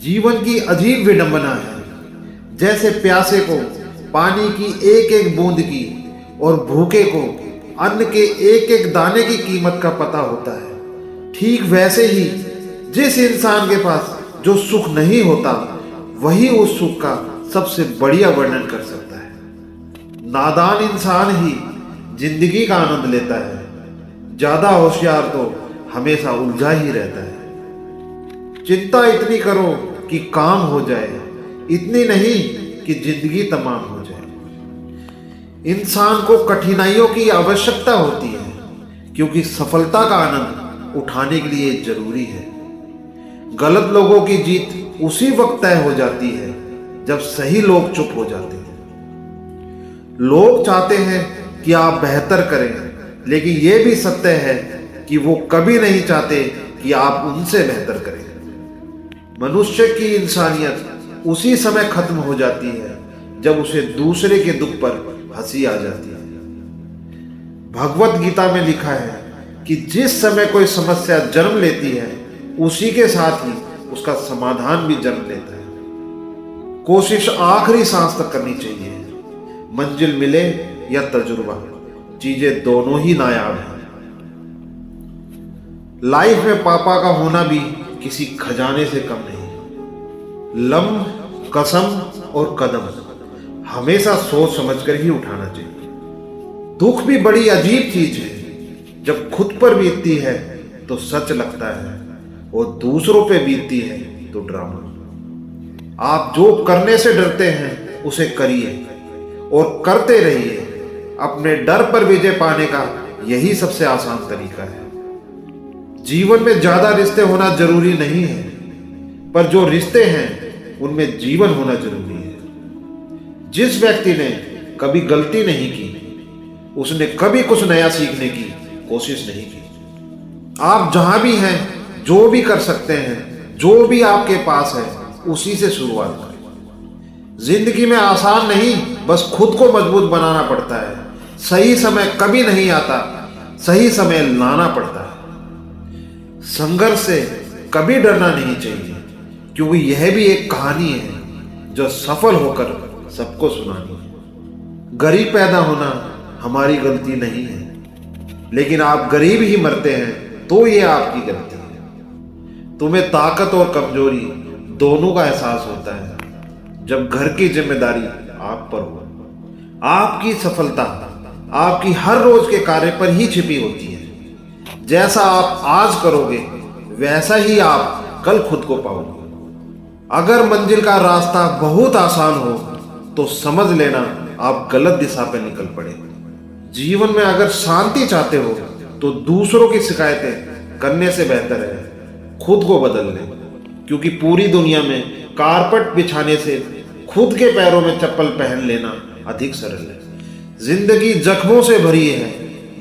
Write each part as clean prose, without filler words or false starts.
जीवन की अजीब विडंबना है। जैसे प्यासे को पानी की एक एक बूंद की और भूखे को अन्न के एक एक दाने की कीमत का पता होता है, ठीक वैसे ही जिस इंसान के पास जो सुख नहीं होता वही उस सुख का सबसे बढ़िया वर्णन कर सकता है। नादान इंसान ही जिंदगी का आनंद लेता है, ज्यादा होशियार तो हमेशा उलझा ही रहता है। चिंता इतनी करो कि काम हो जाए, इतनी नहीं कि जिंदगी तमाम हो जाए। इंसान को कठिनाइयों की आवश्यकता होती है, क्योंकि सफलता का आनंद उठाने के लिए जरूरी है। गलत लोगों की जीत उसी वक्त तय हो जाती है जब सही लोग चुप हो जाते हैं। लोग चाहते हैं कि आप बेहतर करें, लेकिन यह भी सत्य है कि वो कभी नहीं चाहते कि आप उनसे बेहतर करें। मनुष्य की इंसानियत उसी समय खत्म हो जाती है जब उसे दूसरे के दुख पर हंसी आ जाती है। भगवत गीता में लिखा है कि जिस समय कोई समस्या जन्म लेती है, उसी के साथ ही उसका समाधान भी जन्म लेता है। कोशिश आखिरी सांस तक करनी चाहिए। मंजिल मिले या तजुर्बा, चीजें दोनों ही नायाब हैं। लाइफ में पापा का होना भी किसी खजाने से कम नहीं। लम्ब, कसम और कदम हमेशा सोच समझकर ही उठाना चाहिए। दुख भी बड़ी अजीब चीज है। जब खुद पर बीतती है तो सच लगता है, और दूसरों पे बीतती है तो ड्रामा। आप जो करने से डरते हैं उसे करिए और करते रहिए। अपने डर पर विजय पाने का यही सबसे आसान तरीका है। जीवन में ज्यादा रिश्ते होना जरूरी नहीं है, पर जो रिश्ते हैं उनमें जीवन होना जरूरी है। जिस व्यक्ति ने कभी गलती नहीं की, उसने कभी कुछ नया सीखने की कोशिश नहीं की। आप जहां भी हैं, जो भी कर सकते हैं, जो भी आपके पास है, उसी से शुरुआत करें। जिंदगी में आसान नहीं, बस खुद को मजबूत बनाना पड़ता है। सही समय कभी नहीं आता, सही समय लाना पड़ता है। संघर्ष से कभी डरना नहीं चाहिए, क्योंकि यह भी एक कहानी है जो सफल होकर सबको सुनानी है। गरीब पैदा होना हमारी गलती नहीं है, लेकिन आप गरीब ही मरते हैं तो ये आपकी गलती है। तुम्हें ताकत और कमजोरी दोनों का एहसास होता है जब घर की जिम्मेदारी आप पर हो। आपकी सफलता आपकी हर रोज के कार्य पर ही छिपी होती है। जैसा आप आज करोगे, वैसा ही आप कल खुद को पाओगे। अगर मंजिल का रास्ता बहुत आसान हो तो समझ लेना आप गलत दिशा पर निकल पड़े। जीवन में अगर शांति चाहते हो तो दूसरों की शिकायतें करने से बेहतर है खुद को बदल लें, क्योंकि पूरी दुनिया में कारपेट बिछाने से खुद के पैरों में चप्पल पहन लेना अधिक सरल है। जिंदगी जख्मों से भरी है,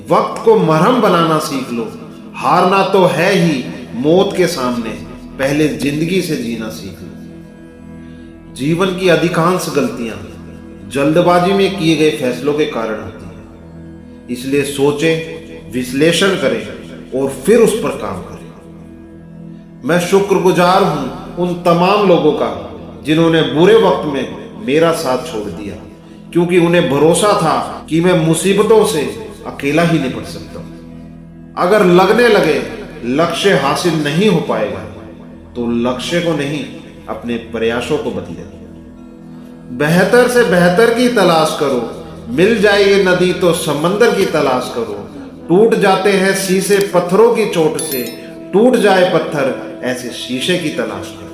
वक्त को मरहम बनाना सीख लो। हारना तो है ही मौत के सामने, पहले जिंदगी से जीना सीख लो। जीवन की अधिकांश गलतियां जल्दबाजी में किए गए फैसलों के कारण होती हैं। इसलिए सोचें, विश्लेषण करें और फिर उस पर काम करें। मैं शुक्रगुजार हूं उन तमाम लोगों का जिन्होंने बुरे वक्त में मेरा साथ छोड़ दिया, क्योंकि उन्हें भरोसा था कि मैं मुसीबतों से अकेला ही निपट सकता हूं। अगर लगने लगे लक्ष्य हासिल नहीं हो पाएगा, तो लक्ष्य को नहीं, अपने प्रयासों को बदले। बेहतर से बेहतर की तलाश करो। मिल जाए ये नदी तो समंदर की तलाश करो। टूट जाते हैं शीशे पत्थरों की चोट से, टूट जाए पत्थर ऐसे शीशे की तलाश करो।